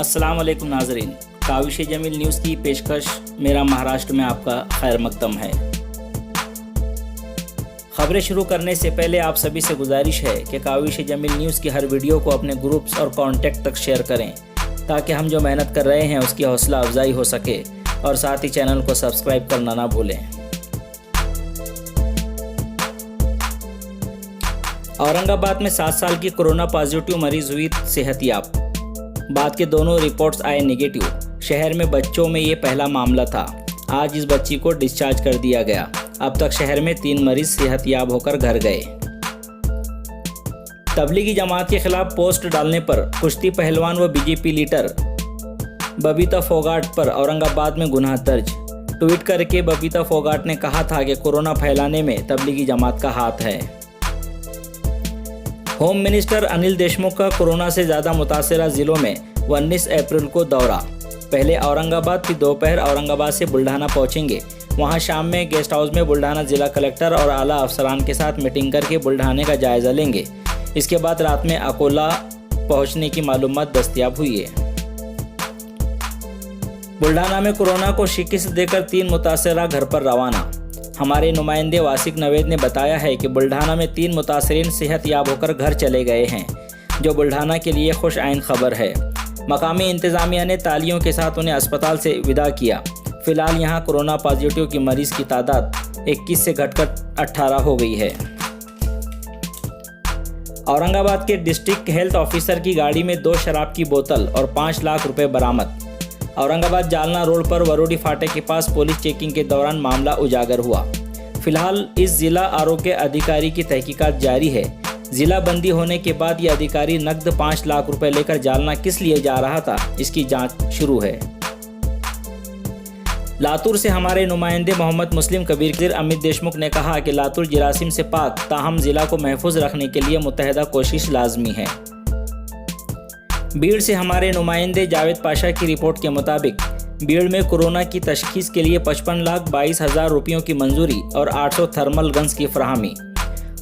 अस्सलाम वालेकुम नाजरीन, काविश जमील न्यूज़ की पेशकश मेरा महाराष्ट्र में आपका खैर मकदम है। खबरें शुरू करने से पहले आप सभी से गुजारिश है कि काविश जमील न्यूज़ की हर वीडियो को अपने ग्रुप्स और कॉन्टैक्ट तक शेयर करें ताकि हम जो मेहनत कर रहे हैं उसकी हौसला अफजाई हो सके, और साथ ही चैनल को सब्सक्राइब करना ना भूलें। औरंगाबाद में 7 साल की कोरोना पॉजिटिव मरीज हुई सेहतयाब। बाद के दोनों रिपोर्ट्स आए नेगेटिव। शहर में बच्चों में ये पहला मामला था। आज इस बच्ची को डिस्चार्ज कर दिया गया। अब तक शहर में 3 मरीज सेहतयाब होकर घर गए। तबलीगी जमात के खिलाफ पोस्ट डालने पर कुश्ती पहलवान व बीजेपी लीडर बबीता फोगाट पर औरंगाबाद में गुनाह दर्ज। ट्वीट करके बबीता फोगाट ने कहा था कि कोरोना फैलाने में तबलीगी जमात का हाथ है। होम मिनिस्टर अनिल देशमुख का कोरोना से ज़्यादा मुतासरा जिलों में 19 अप्रैल को दौरा। पहले औरंगाबाद, फिर दोपहर औरंगाबाद से बुल्ढाना पहुंचेंगे। वहां शाम में गेस्ट हाउस में बुल्ढाना जिला कलेक्टर और आला अफसरान के साथ मीटिंग करके बुल्ढाने का जायज़ा लेंगे। इसके बाद रात में अकोला पहुंचने की मालूमात दस्तयाब हुई है। बुल्ढाना में कोरोना को शिकस्त देकर 3 मुतासरा घर पर रवाना। हमारे नुमाइंदे वासिक नवेद ने बताया है कि बुल्ढाना में 3 मुतासरीन सेहतयाब होकर घर चले गए हैं, जो बुल्ढाना के लिए खुश आइन खबर है। मकामी इंतज़ामिया ने तालियों के साथ उन्हें अस्पताल से विदा किया। फिलहाल यहां कोरोना पॉजिटिव की मरीज की तादाद 21 से घटकर 18 हो गई है। औरंगाबाद के डिस्ट्रिक्ट हेल्थ ऑफिसर की गाड़ी में 2 शराब की बोतल और 5 लाख रुपए बरामद। औरंगाबाद जालना रोड पर वरोडी फाटक के पास पुलिस चेकिंग के दौरान मामला उजागर हुआ। फिलहाल इस जिला आरोग्य अधिकारी की तहकीकात जारी है। जिला बंदी होने के बाद ये अधिकारी नकद 5 लाख रुपए लेकर जालना किस लिए जा रहा था, इसकी जांच शुरू है। लातूर से हमारे नुमाइंदे मोहम्मद मुस्लिम कबीर अमित देशमुख ने कहा कि लातूर जरासीम से पाक, ताहम जिला को महफूज रखने के लिए मुतहदा कोशिश लाजमी है। भीड़ से हमारे नुमाइंदे जावेद पाशा की रिपोर्ट के मुताबिक भीड़ में कोरोना की तशखीस के लिए 55,22,000 रुपयों की मंजूरी और 800 थर्मल गन्स की फराहमी।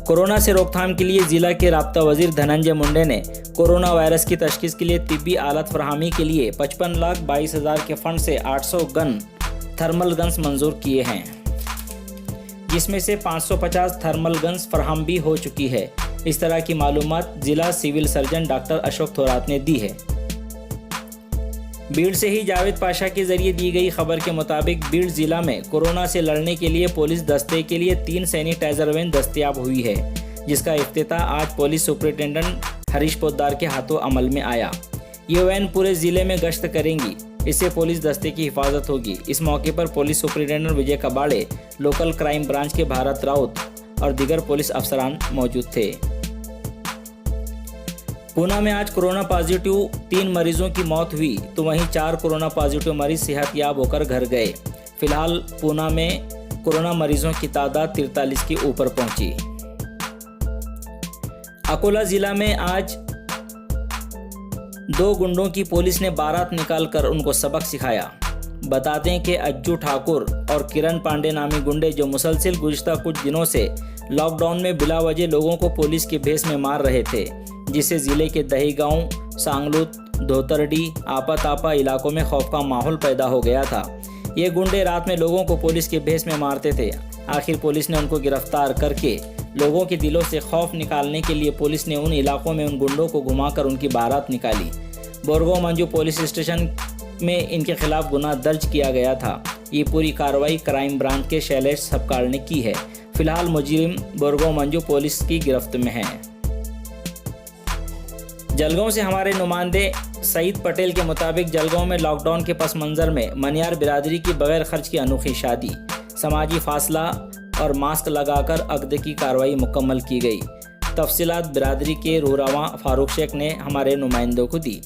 कोरोना से रोकथाम के लिए जिला के राब्ता वजीर धनंजय मुंडे ने कोरोना वायरस की तशखीस के लिए तिब्बी आलत फराहमी के लिए 55,22,000 के फंड से 800 गन थर्मल गन्स मंजूर किए हैं, जिसमें से 550 थर्मल गन्स फराहम भी हो चुकी है। इस तरह की मालूमात जिला civil surgeon doctor Ashok Thorat ने दी है। भीड़ से ही जावेद पाशा के जरिए दी गई खबर के मुताबिक भीड़ जिला में कोरोना से लड़ने के लिए पुलिस दस्ते के लिए 3 सैनिटाइजर वैन दस्तयाब हुई है, जिसका इफ्तिताह आज पुलिस सुपरिटेंडेंट हरीश पोद्दार के हाथों अमल में आया। ये वैन पूरे जिले में गश्त करेंगी। इससे पुलिस दस्ते की हिफाजत होगी। इस मौके पर पुलिस सुपरिटेंडेंट विजय कबाड़े, लोकल क्राइम ब्रांच के भारत राउत और दीगर पुलिस अफसरान मौजूद थे। पूना में आज कोरोना पॉजिटिव 3 मरीजों की मौत हुई, तो वहीं 4 कोरोना पॉजिटिव मरीज सेहतयाब होकर घर गए। फिलहाल पूना में कोरोना मरीजों की तादाद 43 के ऊपर पहुंची। अकोला जिला में आज 2 गुंडों की पुलिस ने बारात निकालकर उनको सबक सिखाया। बता दें कि अज्जू ठाकुर और किरण पांडे नामी गुंडे जो मुसलसिल गुज़िश्ता कुछ दिनों से लॉकडाउन में बिला वजह लोगों को पुलिस के भेस में मार रहे थे, जिससे जिले के दही गांव, सांगलूत, धोतरडी, आपा इलाकों में खौफ का माहौल पैदा हो गया था। ये गुंडे रात में लोगों को पुलिस के भेस में मारते थे। आखिर पुलिस ने उनको गिरफ्तार करके लोगों के दिलों से खौफ निकालने के लिए पुलिस ने उन इलाकों में उन गुंडों को घुमाकर उनकी बारात निकाली। बोरगांव मंजू पुलिस स्टेशन में इनके खिलाफ गुनाह दर्ज किया गया था। ये पूरी कार्रवाई क्राइम ब्रांच के शैलेश सबकाल ने की है। फिलहाल मुजरिम बोरगांव मंजू पुलिस की गिरफ्त में है। जलगांव से हमारे नुमाइंदे सईद पटेल के मुताबिक जलगांव में लॉकडाउन के पस मंजर में मनियार बिरादरी की बगैर खर्च की अनोखी शादी, समाजी फासला और मास्क लगाकर अक़द की कार्रवाई मुकम्मल की गई। तफसीलात बिरादरी के रूहरवा फारूक शेख ने हमारे नुमाइंदों को दी।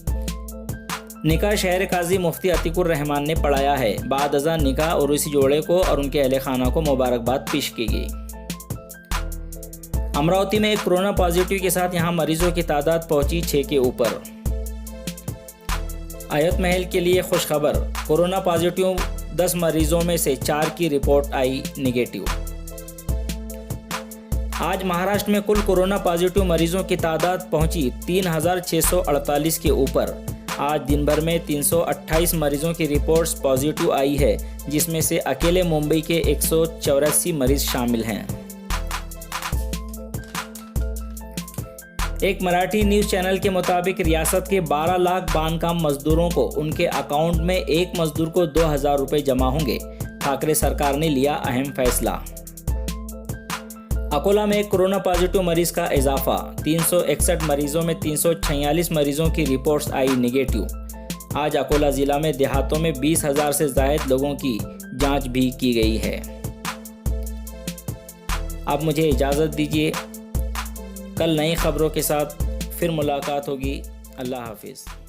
निकाह शहर काजी मुफ्ती अतीकुर रहमान ने पढ़ाया है। बाद अज़ां निकाह और इसी जोड़े को और उनके अहले खाना को मुबारकबाद पेश की गई। अमरावती में एक कोरोना पॉजिटिव के साथ यहां मरीजों की तादाद पहुंची 6 के ऊपर। आयत महल के लिए खुशखबर, कोरोना पॉजिटिव 10 मरीजों में से 4 की रिपोर्ट आई नेगेटिव। आज महाराष्ट्र में कुल कोरोना पॉजिटिव मरीजों की तादाद पहुंची 3,648 के ऊपर। आज दिन भर में 328 मरीजों की रिपोर्ट्स पॉजिटिव आई है, जिसमें से अकेले मुंबई के 184 मरीज शामिल हैं। एक मराठी न्यूज़ चैनल के मुताबिक रियासत के 12 लाख बांधकाम मजदूरों को उनके अकाउंट में एक मजदूर को 2000 रुपये जमा होंगे। ठाकरे सरकार ने लिया अहम फैसला। अकोला में कोरोना पॉजिटिव मरीज का इजाफा, 361 मरीजों में 346 मरीजों की रिपोर्ट्स आई नेगेटिव। आज अकोला जिला में देहातों में 20,000 से ज़ायद लोगों की जांच भी की गई है। अब मुझे इजाज़त दीजिए, कल नई खबरों के साथ फिर मुलाकात होगी। अल्लाह हाफिज़।